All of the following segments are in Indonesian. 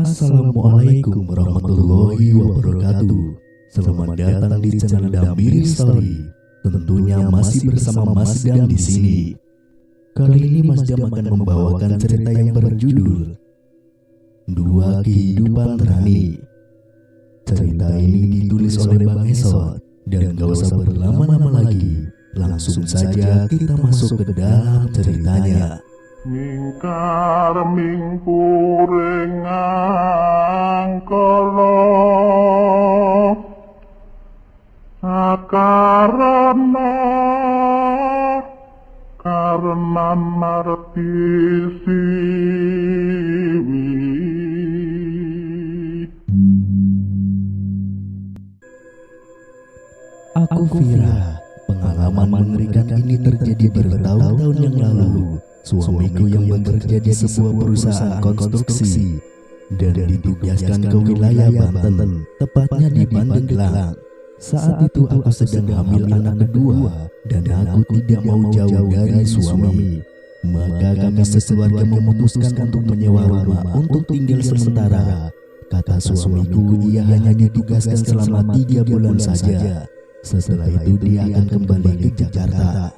Assalamualaikum warahmatullahi wabarakatuh. Selamat datang di channel Dambiri Story. Tentunya masih bersama Mas Dam di sini. Kali ini Mas Dam akan membawakan cerita yang berjudul Dua Kehidupan Rani. Cerita ini ditulis oleh Bang Esot dan gak usah berlama-lama lagi. Langsung saja kita masuk ke dalam ceritanya. Mingkar mingkurengang kala karena marti siwi. Aku Vira. Pengalaman mengerikan ini terjadi bertahun-tahun yang lalu. Suamiku yang bekerja di sebuah perusahaan konstruksi dan ditugaskan ke wilayah Banten, tepatnya di Pandeglang. Saat itu aku sedang hamil anak kedua dan aku tidak mau jauh dari suami. Maka kami sekeluarga memutuskan untuk menyewa rumah untuk tinggal sementara. Kata suamiku ia hanya ditugaskan selama 3 bulan saja. Setelah itu dia akan kembali ke Jakarta.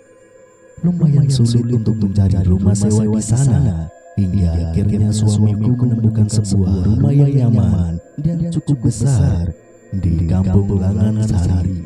Lumayan sulit untuk mencari rumah sewa di sana, hingga akhirnya suamiku menemukan sebuah rumah yang nyaman dan cukup besar di Kampung Langan Sari.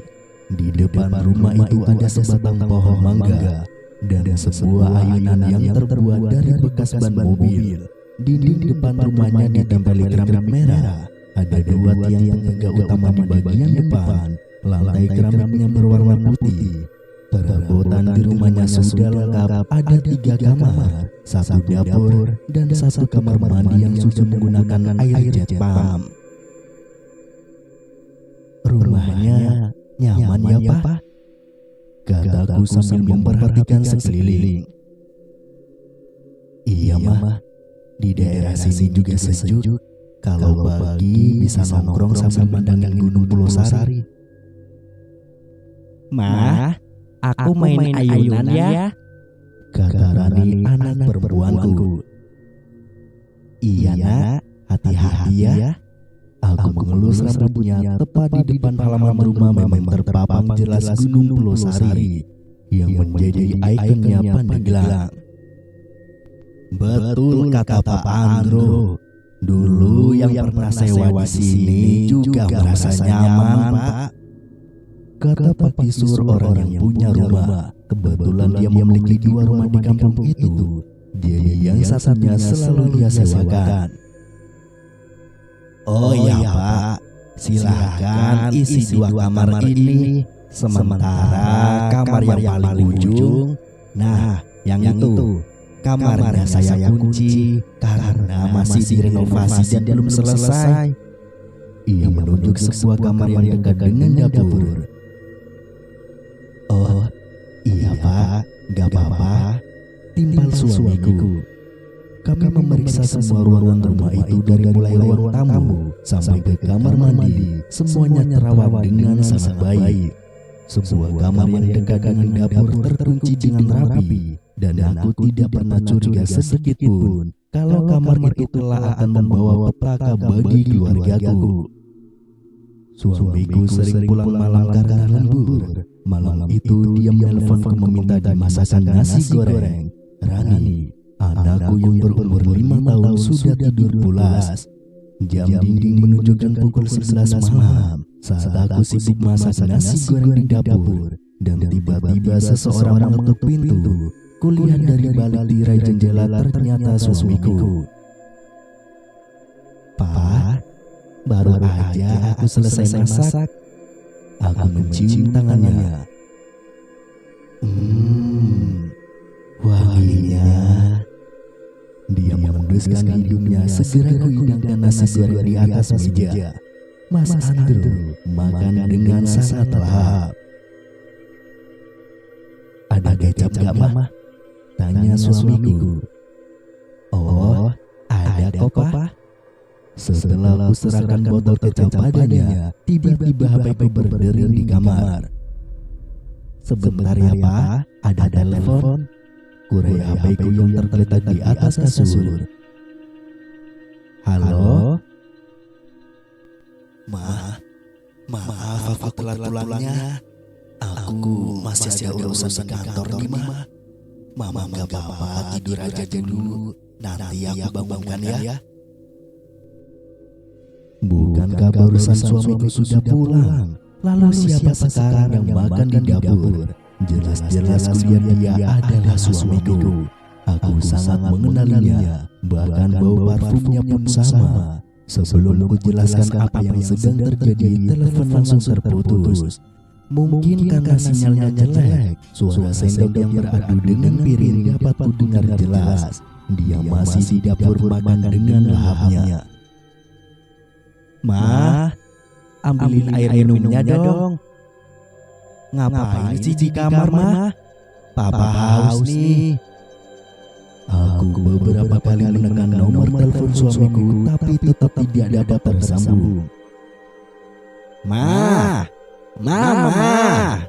Di depan rumah itu ada sebatang pohon mangga dan sebuah ayunan yang terbuat dari bekas ban mobil. Dinding depan rumahnya ditempeli keramik merah. Ada 2 tiang penjaga utama di bagian depan. Lantai keramiknya berwarna putih. Perabotan di rumahnya sudah lengkap, ada 3 kamar, 1 dapur, dan 1 kamar mandi yang sudah menggunakan air jet pump. Rumahnya nyaman ya Pak? Kataku sambil memperhatikan sekeliling. Iya Mah, di daerah sini juga sejuk. Kalau pagi bisa nongkrong sambil memandangin Gunung Pulau Sari. Mah, aku main ayunan ya, kata Rani anak perempuanku. Iya nak, hati-hati ya. Aku mengelus rambutnya. Tepat di depan halaman rumah memang terpapang jelas Gunung Pulau Sari yang menjadi ikonnya Pandeglang. Betul kata Pak Andro. Dulu yang pernah sewa di sini juga merasa nyaman Pak. Kata Pak Kisur orang yang punya rumah. Kebetulan dia memiliki 2 rumah di kampung itu. Jadi yang satunya selalu dia sewakan. Oh ya Pak, silakan isi 2 kamar ini. Sementara kamar yang paling ujung, nah yang itu kamarnya saya kunci karena masih direnovasi dan belum selesai. Ia menunjuk sebuah kamar yang dekat dengan dapur. Oh, iya Pak, gak apa-apa, timpal suamiku. Kami memeriksa semua ruangan rumah itu dari mulai ruang tamu sampai ke kamar mandi. Semuanya terawat dengan sangat baik. Sebuah kamar yang dekat dengan dapur terkunci dengan rapi, dan aku tidak pernah curiga sedikit pun kalau kamar itu telah akan membawa petaka bagi keluargaku. Suamiku sering pulang malam karena lembur. Malam itu dia menelponku meminta dimasakkan nasi goreng. Rani, anakku yang berumur 5 tahun sudah tidur pulas. Jam dinding menunjukkan pukul 11 malam saat aku sibuk masak nasi goreng di dapur. Dan tiba-tiba seseorang mengetuk pintu. Kulihat dari balik tirai jendela ternyata suamiku. Pak, baru aja aku selesai masak. Aku mencium tangannya. Wanginya. Dia mengenduskan hidungnya. Segera kuhidangkan nasi goreng di atas meja. Mas Andro makan dengan sangat lahap. Ada kecap gak Mah? Tanya suamiku. Oh, ada kok Pak. Setelah aku serahkan botol kecap padanya, tiba-tiba HP-ku berdering di kamar. Sebentar ya Pak, ada telepon. Kurai HP-ku yang tergeletak di atas kasur. Halo, telat pulangnya. Aku masih ada urusan di kantor nih, Ma. Mama gak apa-apa, tidur aja dulu. Nanti aku bangunkan ya. Bukankah barusan suamiku sudah pulang? Lalu siapa sekarang yang makan di dapur? Jelas-jelas kuliah dia adalah suamiku. Aku sangat mengenalinya, bahkan bau parfumnya pun sama. Sebelum ku jelaskan apa yang sedang terjadi, telepon langsung terputus. Mungkin karena sinyalnya jelek, suara sendok yang beradu dengan piring dapat ku dengar jelas. Dia masih di dapur makan dengan lahapnya. Ma, ambilin air minumnya dong. Ngapain sih di kamar, Ma? Papa haus nih. Aku beberapa kali menekan nomor telepon suamiku, tapi tetap tidak dapat tersambung. Ma, Mama.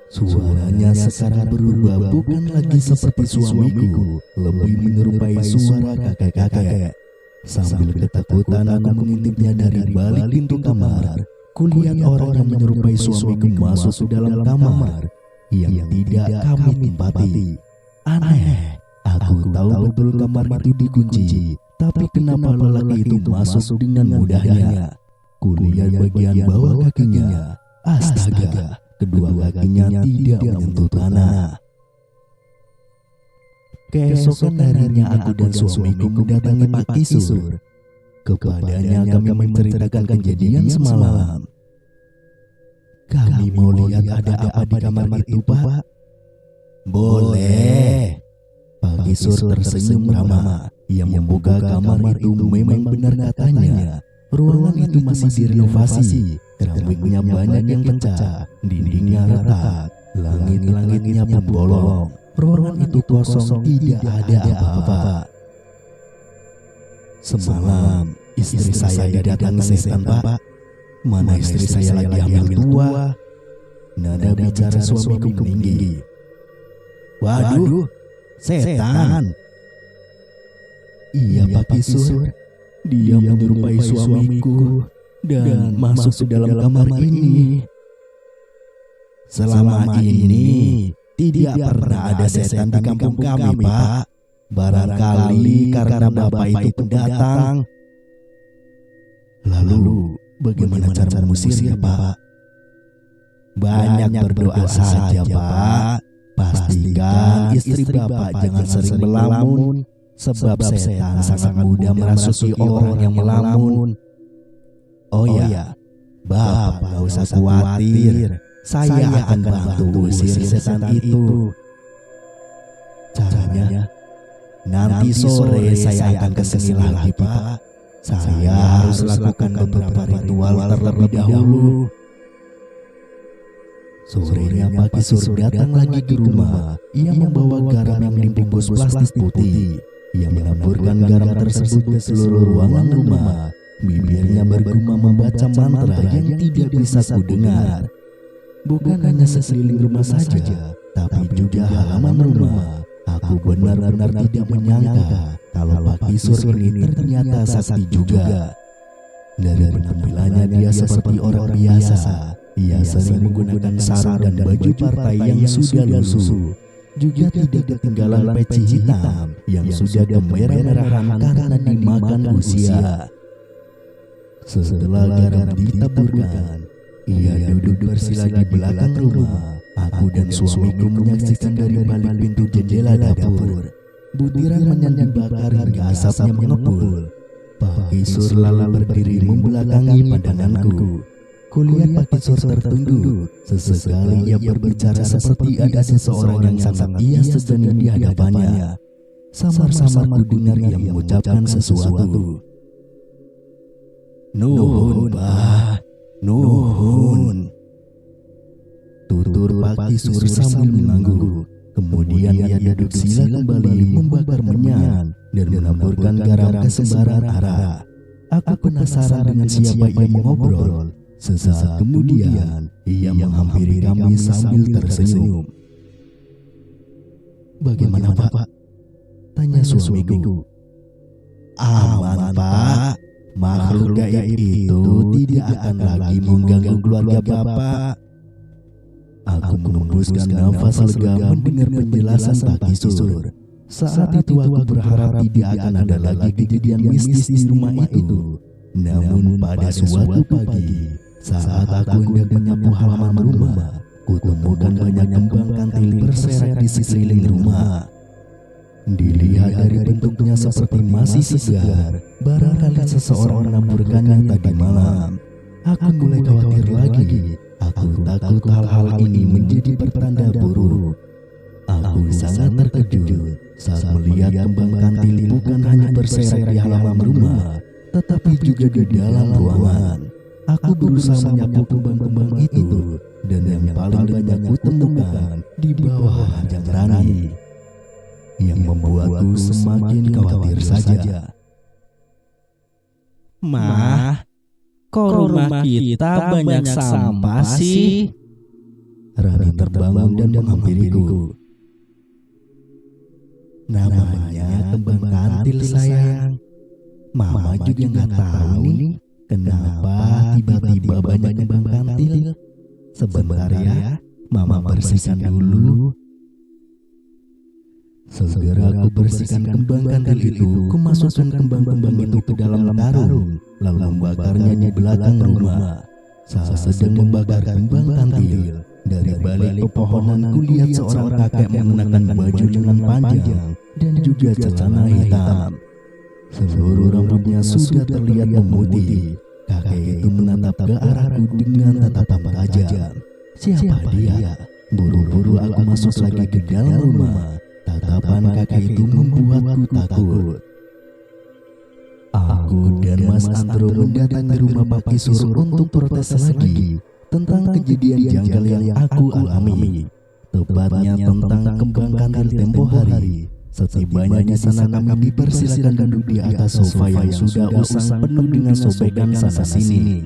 Suaranya sekarang berubah, bukan lagi seperti suamiku, lebih menyerupai suara kakek-kakek. Sambil ketakutan aku mengintipnya dari balik pintu kamar. Kulihat orang yang menyerupai suamiku masuk ke dalam kamar yang tidak kami tempati. Aneh, aku tahu betul kamar itu dikunci, tapi kenapa lelaki itu masuk dengan mudahnya? Kulihat bagian bawah kakinya. Astaga, kedua kakinya tidak menyentuh tanah. Keesokan harinya aku dan suamiku mendatangi Pak Kisur. Kepadanya kami menceritakan kejadian semalam. Kami mau lihat ada apa di kamar itu, Pak. Boleh. Pak Kisur tersenyum ramah. Yang membuka kamar itu memang benar katanya. Ruangan itu masih direnovasi. Keramiknya banyak yang pecah, dindingnya retak, langit-langitnya pun bolong. Ruangan itu kosong, tidak ada apa-apa. Semalam istri saya didatangi setan, Pak. Mana istri saya lagi hamil tua? Nada bicara suamiku meninggi. Waduh, setan. Iya, Pak Kisur. Dia menyerupai suamiku dan masuk ke dalam kamar ini. Selama ini tidak pernah ada setan di kampung kami, Pak. Barangkali karena Bapak itu pendatang. Lalu bagaimana cara mengusirnya, Pak? Banyak berdoa saja, Pak. Pastikan istri Bapak jangan sering melamun, sebab setan sangat mudah merasuki orang yang melamun. Oh ya, Bapak gak usah khawatir. Saya akan bantu usir setan itu. Caranya, nanti sore saya akan kesini lagi, Pak. Saya harus lakukan beberapa ritual terlebih dahulu. Sorenya Pak Kisur datang lagi ke rumah. Ia membawa garam yang dibungkus plastik putih. Ia menaburkan garam tersebut ke seluruh ruangan rumah. Bibirnya bergumam membaca mantra yang tidak bisa kudengar. Bukan hanya sekeliling rumah saja, tapi juga halaman rumah. Aku benar-benar tidak menyangka kalau Pak Kisur ini ternyata sakti juga. Dari penampilannya dia seperti orang biasa. Ia sering menggunakan sarung dan baju partai yang sudah lusuh. Juga tidak ketinggalan peci hitam yang sudah kemerah-merahan karena dimakan usia. Setelah garam ditaburkan, ia duduk bersila di belakang rumah. Aku dan suamiku menyaksikan dari balik pintu jendela dapur. Butiran menyan dibakar hingga asapnya mengepul. Pak Kisur lalu berdiri membelakangi pandanganku. Kulihat Pak Kisur tertunduk. Sesekali ia berbicara seperti ada seseorang yang sangat ia segani di hadapannya. Samar-samar ku dengar ia mengucapkan sesuatu. Nuhun, Pak. Nuhun. Tutur Pak Kisur sambil mengangguk. Kemudian ia duduk sila kembali membakar menyan dan menaburkan garam ke sembarang arah. Aku penasaran dengan siapa ia mengobrol. Sesaat kemudian ia menghampiri kami sambil tersenyum. Bagaimana, Pak? Tanya suamiku. Aman, Pak. Makhluk gaib itu tidak tidak akan lagi mengganggu keluarga Bapak. Aku mengembuskan nafas lega mendengar penjelasan Pak Kisur. Saat itu aku berharap tidak akan ada lagi kejadian mistis di rumah itu. Namun pada suatu pagi, saat aku hendak menyapu halaman rumah, kutemukan banyak kembang kantil berseret di sekeliling rumah. Dilihat dari bentuknya seperti masih segar, barangkali seseorang menaburkannya tadi malam. Aku mulai khawatir lagi. Aku takut hal-hal ini menjadi pertanda buruk. Aku sangat terkejut saat melihat kembang kantil bukan hanya berseret di halaman rumah, tetapi juga di dalam ruangan. Aku berusaha menyapu kembang-kembang itu, dan yang paling banyak kutemukan di bawah ranjang rani, yang membuatku semakin khawatir saja. Mah, kok rumah kita banyak sampah sih? Rani terbangun dan menghampiriku. Namanya kembang kantil sayang. Mama juga nggak tahu nih kenapa tiba-tiba banyak kembang kantil. Sebentar ya, Mama bersihkan dulu. Segera aku bersihkan kembang kantil itu, kumasukkan kembang-kembang itu ke dalam karung, lalu membakarnya di belakang rumah. Saat sedang membakar kembang kantil, dari balik pepohonan kulihat seorang kakek mengenakan baju lengan panjang dan juga celana hitam. Seluruh rambutnya sudah terlihat memutih. Kakek itu menatap ke arahku dengan tatapan tajam. Siapa dia? Buru-buru aku masuk lagi ke dalam rumah. Tatapan kakek itu membuatku takut. Aku dan Mas Andro mendatangi rumah Pak Kisur untuk protes lagi tentang kejadian janggal yang aku alami. Tepatnya tentang kembang kantil tempo hari. Setibanya di sana kami dipersilakan duduk di atas sofa yang sudah usang penuh dengan sobekan sana sini.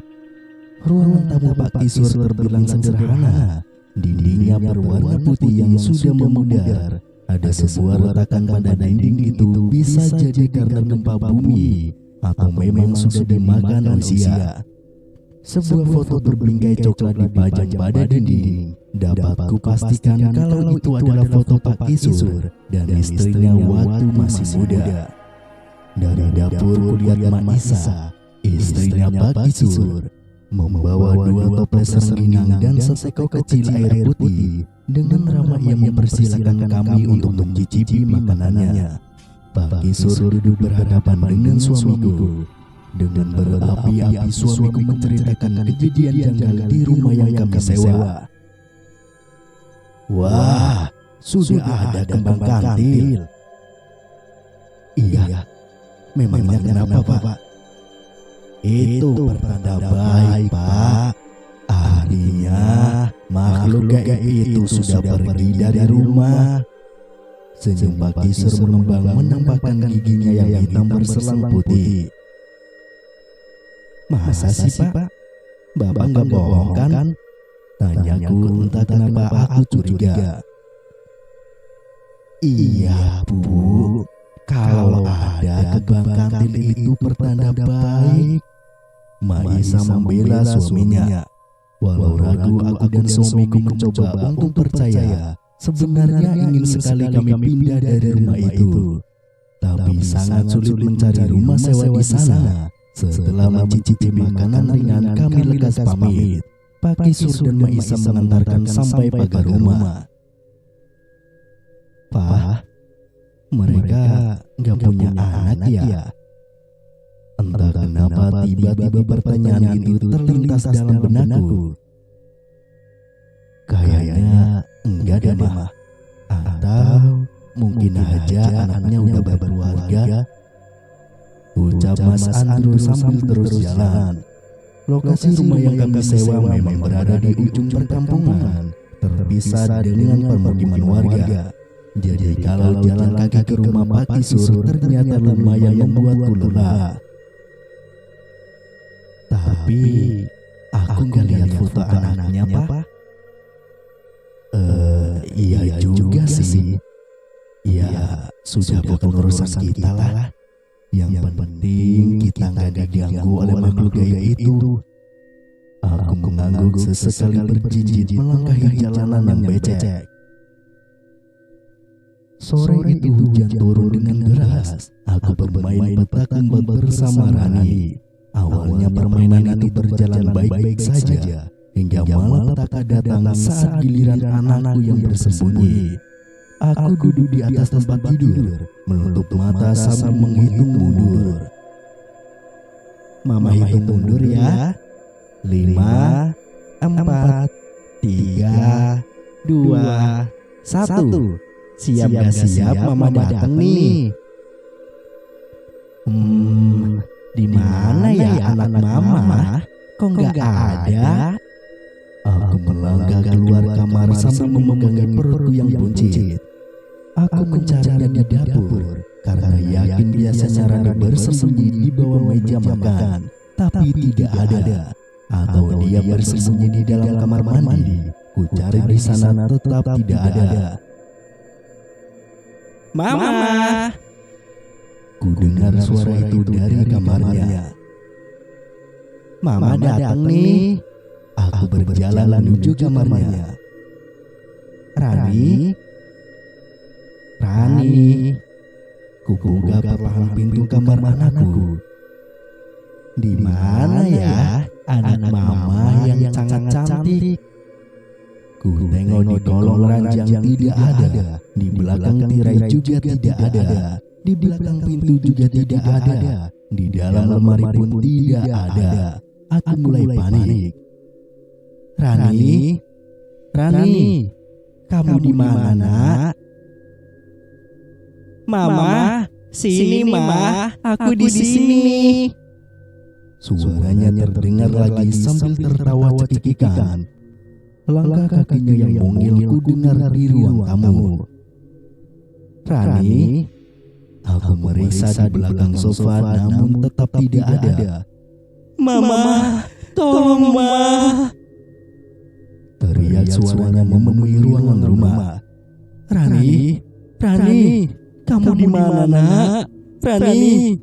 Ruangan tamu Pak Kisur terbilang sederhana. Dindingnya berwarna putih yang sudah memudar. Ada sebuah retakan pada dinding itu, bisa jadi karena gempa bumi atau memang sudah dimakan usia. Sebuah foto berbingkai coklat dipajang pada dinding. Dapat kupastikan kalau itu adalah foto Pak Kisur dan istrinya waktu masih muda. Dari dapur kulihat Mak Isa, istrinya Pak Kisur, membawa 2 toples rengginang dan sesekok kecil air putih. Dengan ramah ia mempersilakan kami untuk mencicipi makanannya. Pak Kisur duduk berhadapan dengan suamiku. Dengan berapi-api suamiku menceritakan kejadian janggal di rumah yang kami sewa. Wah, sudah ada kembang kantil. Iya, memangnya kenapa Pak? Itu pertanda baik Pak. Artinya makhluk gaib itu sudah pergi dari rumah. Senyum Pak Kisur mengembang menampakkan giginya yang hitam berselang putih. Masa sih Pak? Bapak nggak bohong kan? Tanyaku entah kenapa aku curiga. Iya Bu, kalau ada kembang kantil itu pertanda baik. Mak Isa membela suaminya. Walau ragu, aku dan suamiku mencoba untuk percaya. Sebenarnya ingin sekali kami pindah dari rumah itu, tapi sangat sulit mencari rumah sewa di sana. Setelah mencicipi makanan ringan, kami lekas pamit. Pak Kisur dan Mak Isa mengantarkan sampai pagar rumah. Pak, mereka nggak punya anak ya? Entah kenapa tiba-tiba pertanyaan itu terlintas dalam benakku. Kayaknya enggak deh Mah. Atau mungkin aja anaknya udah berkeluarga. Ucap Mas Andro sambil terus jalan. Lokasi rumah yang kami sewa memang berada di ujung perkampungan, terpisah dengan permukiman warga. Jadi kalau jalan kaki ke rumah Pak Kisur ternyata lumayan membuatku lelah. Tapi aku nggak lihat foto anaknya Pak. Iya juga sih. Ya sudah bukan urusan kita lah. Yang penting kita nggak diganggu oleh makhluk gaib itu. mengangguk sesekali berjijit melangkahi jalanan yang becek. Sore itu hujan turun dengan deras. Aku bermain petak umpet bersama Rani. Awalnya permainan itu berjalan baik-baik saja, hingga malapetaka datang saat giliran anakku yang bersembunyi. Aku duduk di atas tempat tidur, menutup mata sambil menghitung mundur. Mama hitung mundur ya. 5, 4, 3, 2, 1. Siap gak siap mama datang nih. Di mana ya anak mama? Kok nggak ada? Aku melangkah keluar kamar sambil memegangi perutku yang buncit. Aku mencarinya di dapur karena yakin biasanya Rani bersembunyi di bawah meja makan, tapi tidak ada. Atau dia bersembunyi di dalam kamar mandi. Ku cari di sana tetap tidak ada. Mama. Ku dengar suara itu dari kamarnya. Mama datang nih. Aku berjalan menuju kamarnya. Rani. Ku buka perlahan pintu kamar anakku. Di mana ya anak mama yang sangat cantik? Ku tengok di kolong ranjang tidak ada. Di belakang tirai juga tidak ada. Di belakang pintu juga tidak ada. Di dalam lemari pun tidak ada. Aku mulai panik. Rani, kamu di mana, Nak? Mama, sini Ma, aku di sini. Suaranya terdengar lagi sambil tertawa cekikikan. Langkah kakinya yang mungil ku dengar di ruang tamu. Rani, aku meriksa di belakang sofa namun tetap tidak ada. Mama, tolong Ma. Teriak suaranya memenuhi ruangan rumah. Rani, kamu di mana, Nak? Rani.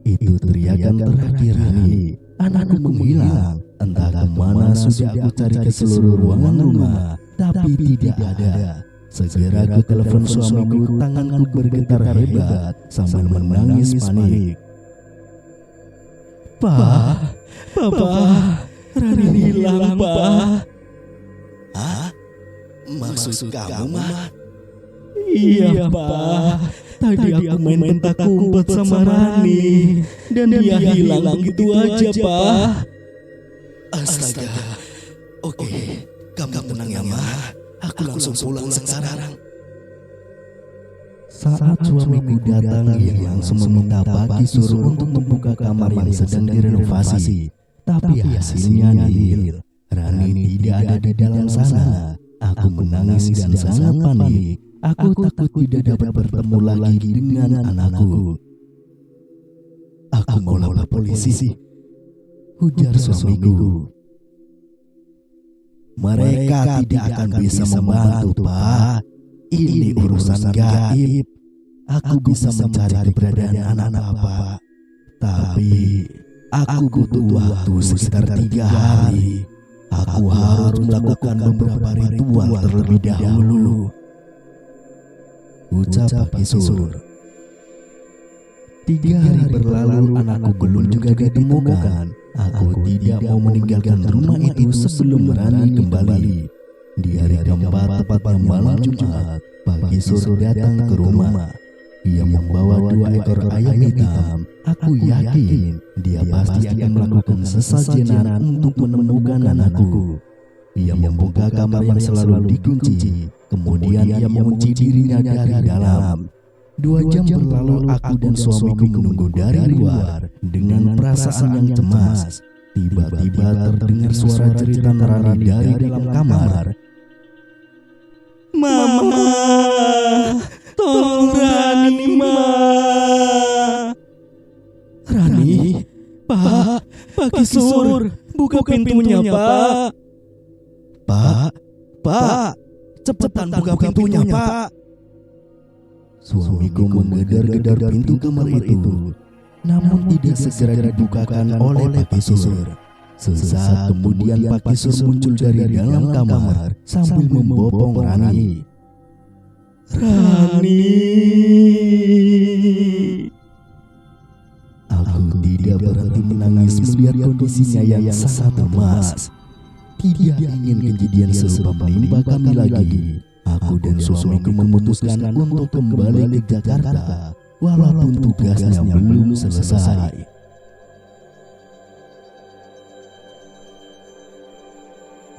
Itu teriakan terakhir Rani. Anakku menghilang. Entah kemana sudah aku cari ke seluruh ruangan rumah, tapi tidak ada. Segera aku telepon suamiku, tanganku bergetar hebat sambil menangis panik. Papa, Rani hilang, Pak. Hah? Maksud kamu, Ma? Iya, Pak. Tadi aku main petak umpet sama Rani dan dia hilang begitu aja, Pak. Astaga. Oke, kamu tenang ya, Ma. Aku langsung pulang sekarang. Saat suamiku datang, dia langsung meminta Pak Kisur untuk membuka kamar yang sedang direnovasi. Tapi hasilnya nihil. Rani tidak ada di dalam sana. Aku menangis dan sangat panik. Aku takut tidak dapat bertemu lagi dengan anakku. Aku mau lapor polisi, ujar suamiku. Mereka tidak akan bisa membantu, Pak. Ini urusan gaib. Aku bisa mencari keberadaan anak Bapak, tapi aku butuh waktu sekitar 3 hari. Aku harus melakukan beberapa ritual terlebih dahulu, ucap Pak Kisur. 3 hari berlalu, anakku belum juga ditemukan. Aku tidak mau meninggalkan rumah itu sebelum Rani kembali. Di hari keempat, tepatnya malam Jumat, Pak Kisur datang ke rumah. Dia membawa 2 ekor ayam hitam. Aku yakin dia pasti akan melakukan sesajenan untuk menemukan anakku. Ia membuka kamar yang selalu dikunci. Kemudian ia mengunci dirinya dari dalam. 2 jam berlalu, aku dan suamiku menunggu dari luar dengan perasaan yang cemas. Tiba-tiba terdengar suara jeritan Rani dari dalam kamar. Mama, tolong Rani, Ma. Rani, Pak Kisur, buka pintunya, Pak. Pak, cepetan buka pintunya, Pak. Suamiku menggedor-gedor pintu kamar itu, namun tidak segera dibukakan oleh Pak Kisur. Sesaat kemudian Pak Kisur muncul dari dalam kamar sambil membopong Rani. Rani. Aku tidak berhenti menangis melihat kondisinya yang sangat lemas. Tidak ingin kejadian serupa menimpa kami lagi. Aku dan suamiku memutuskan untuk kembali ke Jakarta walaupun tugasnya belum selesai.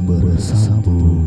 Bersambung.